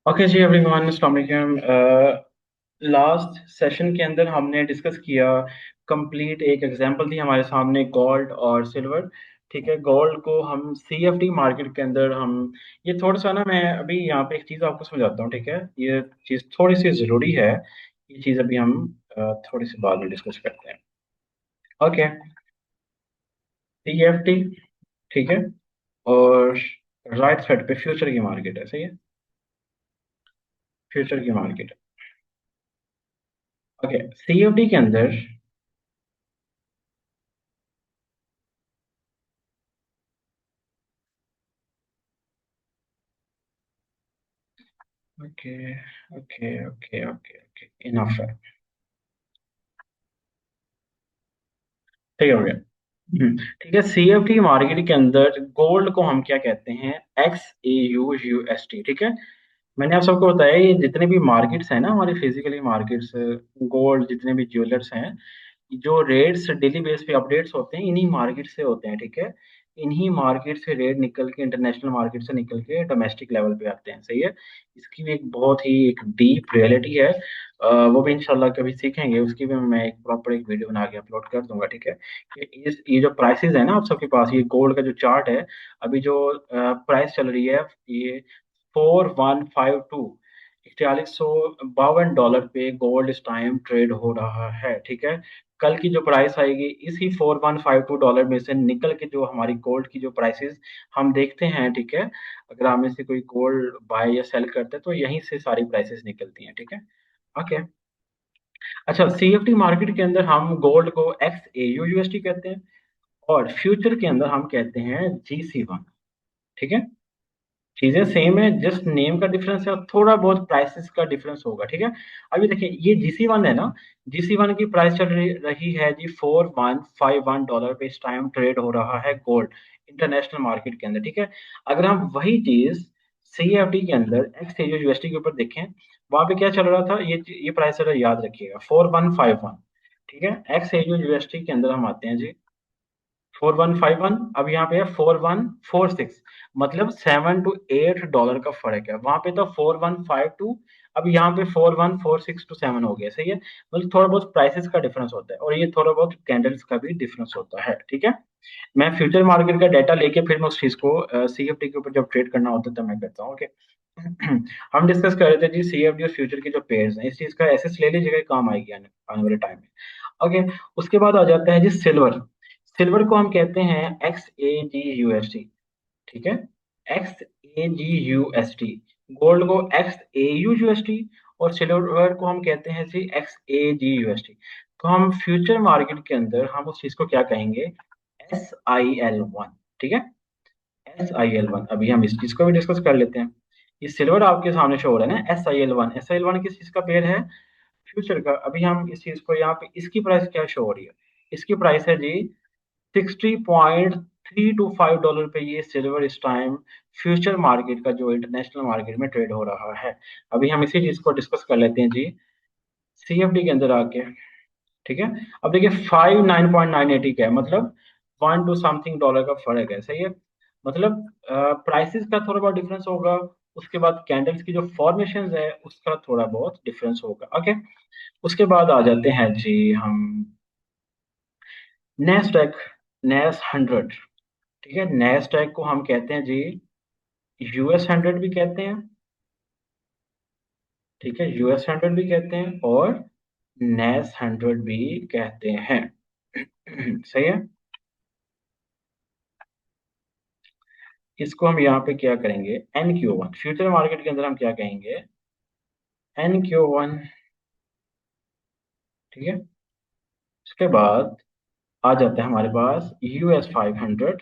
Okay जी everyone, अस्सलाम वालेकुम। Last session के अंदर हमने डिस्कस किया। कंप्लीट एक एग्जांपल थी हमारे सामने, गोल्ड और सिल्वर। ठीक है, गोल्ड को हम सीएफडी मार्केट के अंदर हम ये थोड़ा सा ना, मैं अभी यहाँ पे एक चीज़ आपको समझाता हूँ। ठीक है, ये चीज़ थोड़ी सी ज़रूरी है। ये चीज़ अभी हम थोड़ी सी बाद में डिस्कस करते हैं। Okay, CFD. ठीक है, और राइट साइड पे फ्यूचर की मार्केट है, सही है। फ्यूचर की मार्केट है। ओके, सीएफडी के अंदर। Okay okay okay okay okay, enough है। ठीक है, हो गया। ठीक है, सीएफटी मार्केट के अंदर गोल्ड को हम क्या कहते हैं? XAUUST। ठीक है, मैंने आप सबको बताया ये जितने भी मार्केट्स हैं ना, हमारे फिजिकली मार्केट्स, गोल्ड जितने भी ज्वेलर्स हैं, जो रेट्स डेली बेस पे अपडेट्स होते हैं इन्हीं मार्केट से होते हैं। ठीक है, इन्हीं मार्केट से रेट निकल के इंटरनेशनल मार्केट से निकल के डोमेस्टिक लेवल पे आते हैं, सही है। इसकी भी एक बहुत ही एक डीप रियलिटी है। वो भी इंशाल्लाह कभी सीखेंगे, उसकी भी मैं एक प्रॉपर एक वीडियो बना के अपलोड कर दूंगा। ठीक है, ये जो प्राइसेस है ना आप सबके पास, ये गोल्ड का जो चार्ट है, अभी जो प्राइस चल रही है, ये 4152, 4152 पे गोल्ड इस टाइम ट्रेड हो रहा है। ठीक है, कल की जो प्राइस आएगी इसी $4152 में से निकल के जो हमारी गोल्ड की जो प्राइसेस हम देखते हैं। ठीक है, अगर हम में से कोई गोल्ड बाय या सेल करते हैं तो यहीं से सारी प्राइसेस निकलती हैं। ठीक है, ओके। अच्छा, सीएफटी मार्केट के अंदर हम गोल्ड को XAUUST कहते हैं, और फ्यूचर के अंदर हम कहते हैं GC1। ठीक है, चीजें सेम है, जस्ट नेम का डिफरेंस है और थोड़ा बहुत प्राइसेस का डिफरेंस होगा। ठीक है, अभी देखिए ये GC1 है ना, GC1 की प्राइस चल रही है जी $4151 पे इस टाइम ट्रेड हो रहा है गोल्ड इंटरनेशनल मार्केट के अंदर। ठीक है, अगर हम वही चीज सीएफडी के अंदर XAUUST के ऊपर देखें, वहां पे क्या चल रहा था, ये प्राइस जरा याद रखिएगा, 4151। ठीक है, XAUUST के अंदर हम आते हैं जी, 4151। अब यहाँ पे है 4146, मतलब $7 to $8 का फर्क है। वहां पे तो 4152, अब यहाँ पे 4146 to 7 हो गया, सही है। मतलब थोड़ा बहुत प्राइसेस का डिफरेंस होता है, और ये थोड़ा बहुत कैंडल्स का भी डिफरेंस होता है। ठीक है, मैं फ्यूचर मार्केट का डाटा लेके फिर मैं उस चीज को सीएफटी के ऊपर जब ट्रेड करना होता है तब मैं करता हूँ। ओके। हम डिस्कस कर रहे थे जी सीएफडी और फ्यूचर के जो पेयर्स हैं, इस चीज का एसेस ले लीजिएगा, काम आएगी आने वाले टाइम में। ओके, उसके बाद आ जाता है जी सिल्वर। सिल्वर को हम कहते हैं XAGUST। ठीक है, XAGUST। गोल्ड को XAUUST, और सिल्वर को हम कहते हैं जी XAGUST। तो हम फ्यूचर मार्केट के अंदर हम उस चीज को क्या कहेंगे? SIL1। ठीक है, SIL1, अभी हम इस चीज को भी डिस्कस कर लेते हैं। ये सिल्वर आपके सामने शो हो रहा है ना, SIL1। SIL1 किस चीज का पेयर है? फ्यूचर का। अभी हम इस चीज को यहाँ पे, इसकी प्राइस क्या शो हो रही है? इसकी प्राइस है जी 60.325 पे ये सिल्वर इस टाइम फ्यूचर मार्केट का जो इंटरनेशनल मार्केट में ट्रेड हो रहा है। अभी हम इसी चीज को डिस्कस कर लेते हैं जी सीएफडी के अंदर आके। ठीक है, अब देखिए 59.980 का है, मतलब 1 to something डॉलर का फर्क है, सही है। मतलब प्राइसेस का थोड़ा बहुत डिफरेंस होगा, उसके बाद कैंडल्स की जो फॉर्मेशन है उसका थोड़ा बहुत डिफरेंस होगा। ओके, उसके बाद आ जाते हैं जी हम नेस्डैक, नेस 100। ठीक है, नैसडैक को हम कहते हैं जी US 100 भी कहते हैं। ठीक है, US 100 भी कहते हैं और NAS 100 भी कहते हैं। सही है, इसको हम यहाँ पे क्या करेंगे? NQ1, फ्यूचर मार्केट के अंदर हम क्या कहेंगे? NQ1। ठीक है, उसके बाद आ जाता है हमारे पास US 500।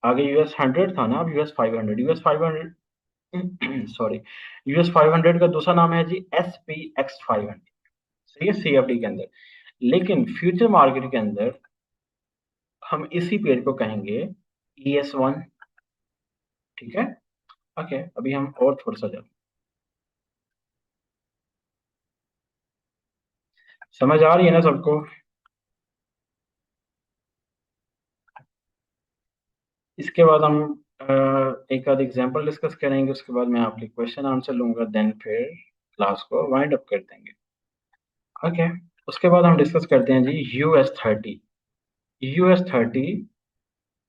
आगे US 100 था ना, अब US 500। US 500 सॉरी, US 500 का दूसरा नाम है जी SPX 500। सही है, सीएफडी के अंदर। लेकिन फ्यूचर मार्केट के अंदर हम इसी पेड़ को कहेंगे ES1। ठीक है, ओके। अभी हम और थोड़ा सा जाते, समझ आ रही है ना सबको? इसके बाद हम एक आध एग्जांपल डिस्कस करेंगे, उसके बाद मैं आपके क्वेश्चन आंसर लूंगा, देन फिर क्लास को वाइंड अप कर देंगे। ओके। उसके बाद हम डिस्कस करते हैं जी US 30। US 30,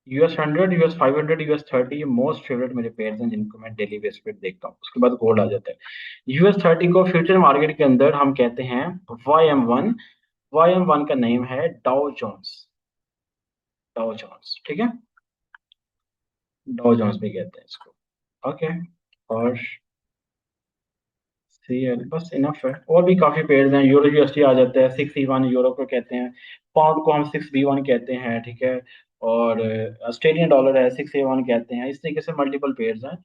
US 100, US 500, US 30, ये मोस्ट फेवरेट मेरे पेयर्स हैं जिनको मैं डेली बेस पे देखता हूँ। उसके बाद गोल्ड आ जाता है। US 30 को फ्यूचर मार्केट के अंदर हम कहते हैं YM1। YM1 का नेम है डाउ जोन्स। डाउ जोन्स, ठीक है। डाउ जोन्स भी कहते हैं इसको। ओके। और CL बस इनफ है। और भी काफी पेयर्स हैं। यूरो USD आ जाता है 6E1, यूरो को कहते हैं। पाउंड को हम 6B1 कहते हैं, ठीक है। और ऑस्ट्रेलियन डॉलर है 6A1 कहते हैं। इस तरीके से मल्टीपल पेयर्स हैं।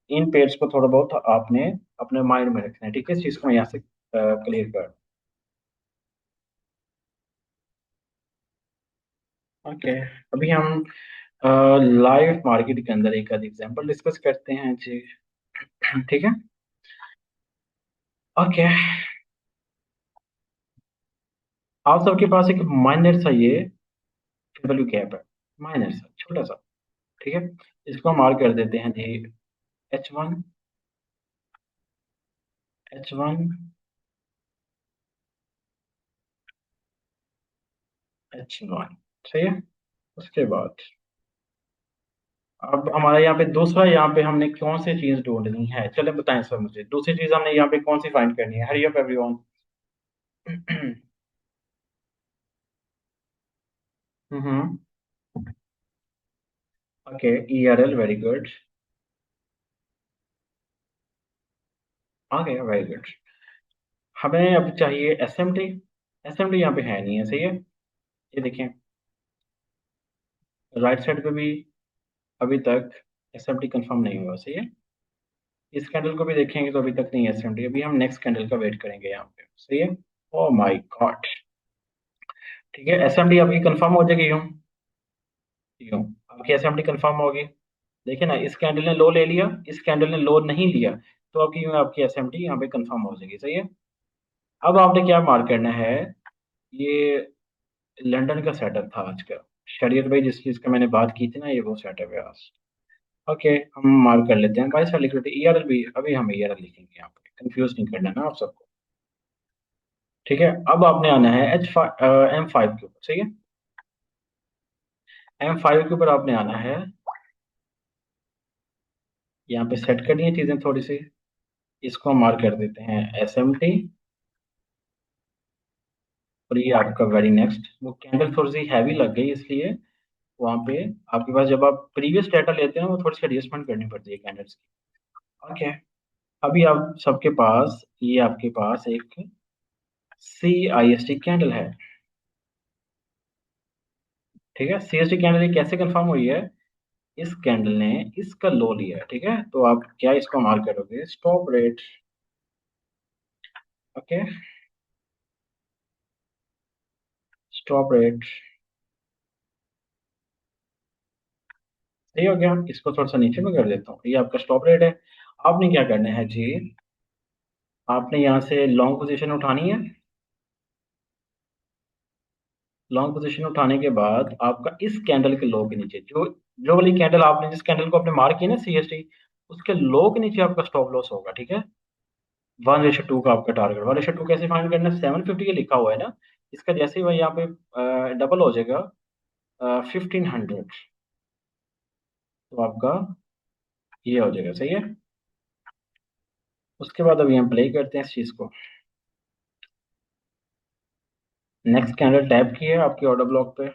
इन पेयर्स को थोड़ा बहुत आपने अपने माइंड में रखना है, ठीक है। इस चीज को मैं यहाँ से क्लियर कर। ओके। अभी हम लाइव मार्केट के अंदर एक आध एग्जांपल डिस्कस करते हैं जी। ठीक है। ओके। आप सबके पास एक माइनर सा ये डब्ल्यू कैप है। माइनर सा, छोटा सा, ठीक है। इसको हम मार्क कर देते हैं जी H1। H1, H1, सही है। उसके बाद अब हमारे यहाँ पे दूसरा, यहाँ पे हमने कौन सी चीज ढूंढनी है, चले बताएं सर मुझे। दूसरी चीज हमने यहाँ पे कौन सी फाइंड करनी है, hurry up everyone. Hmm. Okay, ERL, very good. Okay, very good. हमें अब चाहिए SMT। SMT यहाँ पे है नहीं है, सही है। ये देखें, राइट साइड पे भी अभी तक SMT कंफर्म नहीं हुआ, सही है। इस कैंडल को भी देखेंगे तो अभी तक नहीं है SMT। अभी हम नेक्स्ट कैंडल का वेट करेंगे यहाँ पे, सही है। Oh my God. ठीक है, SMT आपकी कंफर्म हो जाएगी यूं। यूं आपकी SMT कंफर्म होगी। देखिए ना, इस कैंडल ने लो ले लिया, इस कैंडल ने लो नहीं लिया, तो आपकी यूं आपकी SMT यहाँ पे कंफर्म हो जाएगी, सही है। अब आपने क्या मार्क करना है, ये लंदन का सेटअप था आज का। शरीयत भाई जिस चीज का मैंने बात की थी ना, ये वो सेटअप है आज। ओके। हम मार्क कर लेते हैं बाय लिक्विडिटी ERL भी। अभी हम ERL लिखेंगे यहाँ पे, कंफ्यूज नहीं करना ना आप सबको। ठीक है। अब आपने आना है M5 के ऊपर, सही है। M5 के ऊपर आपने आना है। यहाँ पे सेट करनी है चीजें थोड़ी सी। इसको हम मार्क कर देते हैं SMT। और ये आपका वेरी नेक्स्ट, वो कैंडल थोड़ी सी हैवी लग गई इसलिए वहां पे आपके पास, जब आप प्रीवियस डाटा लेते हैं वो थोड़ी सी एडजस्टमेंट करनी पड़ती है कैंडल्स की। ओके। अभी आप सबके पास, ये आपके पास एक CIST कैंडल है, ठीक है। CST कैंडल ये कैसे कंफर्म हुई है, इस कैंडल ने इसका लो लिया है, ठीक है। तो आप क्या इसको मार्क करोगे, stop rate. Okay. Stop rate, सही हो गया। इसको थोड़ा सा नीचे में कर देता हूँ, ये आपका स्टॉप रेट है। आपने क्या करना है जी, आपने यहाँ से लॉन्ग पोजीशन उठानी है। लॉन्ग पोजीशन उठाने के बाद आपका इस कैंडल के लो के नीचे, जो जो वाली कैंडल आपने, जिस कैंडल को आपने मार्क किया ना CST, उसके लो के नीचे आपका स्टॉप लॉस होगा, ठीक है। 1:2 का आपका टारगेट। 1:2 कैसे फाइंड करना है, 750 के लिखा हुआ है ना। इसका जैसे ही वह यहाँ पे डबल हो जाएगा 1500, तो आपका ये हो जाएगा, सही है। उसके बाद अभी हम प्ले करते हैं इस चीज को। नेक्स्ट कैंडल टैप की है आपकी ऑर्डर ब्लॉक पे,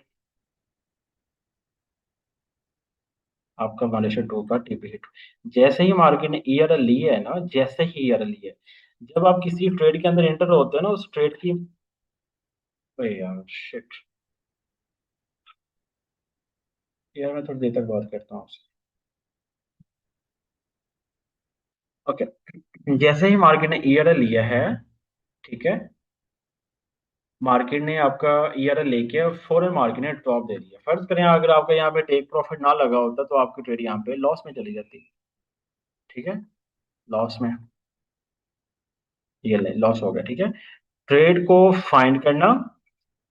आपका 1:2 का TP हिट। जैसे ही मार्केट ने ERL ली है ना, जैसे ही ERL ली है, जब आप किसी ट्रेड के अंदर एंटर होते हो ना, उस ट्रेड की, अरे यार शिट, यार मैं थोड़ी देर तक बात करता हूँ आपसे। ओके। जैसे ही मार्केट ने ERL लिया है, ठीक है, मार्केट ने आपका ERL लेके फौरन मार्केट ने ड्रॉप दे दिया। फर्ज करें अगर आपका यहाँ पे टेक प्रॉफिट ना लगा होता तो आपकी ट्रेड यहाँ पे लॉस में चली जाती, ठीक है। लॉस में, ये लॉस हो गया, ठीक है। ट्रेड को फाइंड करना,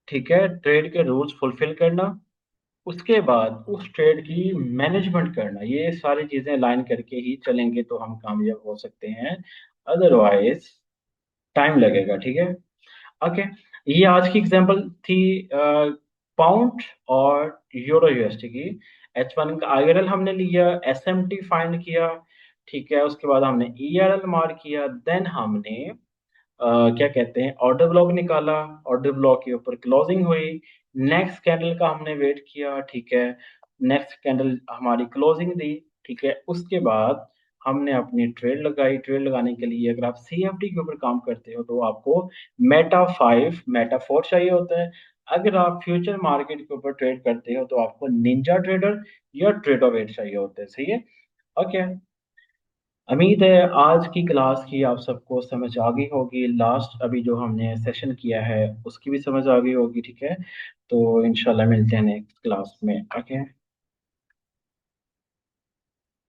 ठीक है, ट्रेड के रूल्स फुलफिल करना, उसके बाद उस ट्रेड की मैनेजमेंट करना, ये सारी चीजें लाइन करके ही चलेंगे तो हम कामयाब हो सकते हैं, अदरवाइज टाइम लगेगा, ठीक है। ओके, ये आज की एग्जांपल थी पाउंड और यूरो यूएसडी की। H1 का आईआरएल हमने लिया, एसएमटी फाइंड किया, ठीक है। उसके बाद हमने ईआरएल मार्क किया, देन हमने क्या कहते हैं, ऑर्डर ब्लॉक निकाला, ऑर्डर ब्लॉक के ऊपर क्लोजिंग हुई, नेक्स्ट कैंडल का हमने वेट किया, ठीक है। नेक्स्ट कैंडल हमारी क्लोजिंग दी, ठीक है। उसके बाद हमने अपनी ट्रेड लगाई। ट्रेड लगाने के लिए अगर आप सीएफडी के ऊपर काम करते हो तो आपको मेटा 5 मेटा 4 चाहिए होता है। अगर आप फ्यूचर मार्केट के ऊपर ट्रेड करते हो तो आपको निंजा ट्रेडर या ट्रेडो 8 चाहिए होते हैं, सही है। ओके, उम्मीद है आज की क्लास की आप सबको समझ आ गई होगी। लास्ट अभी जो हमने सेशन किया है उसकी भी समझ आ गई होगी, ठीक है। तो इंशाल्लाह मिलते हैं नेक्स्ट क्लास में। ओके।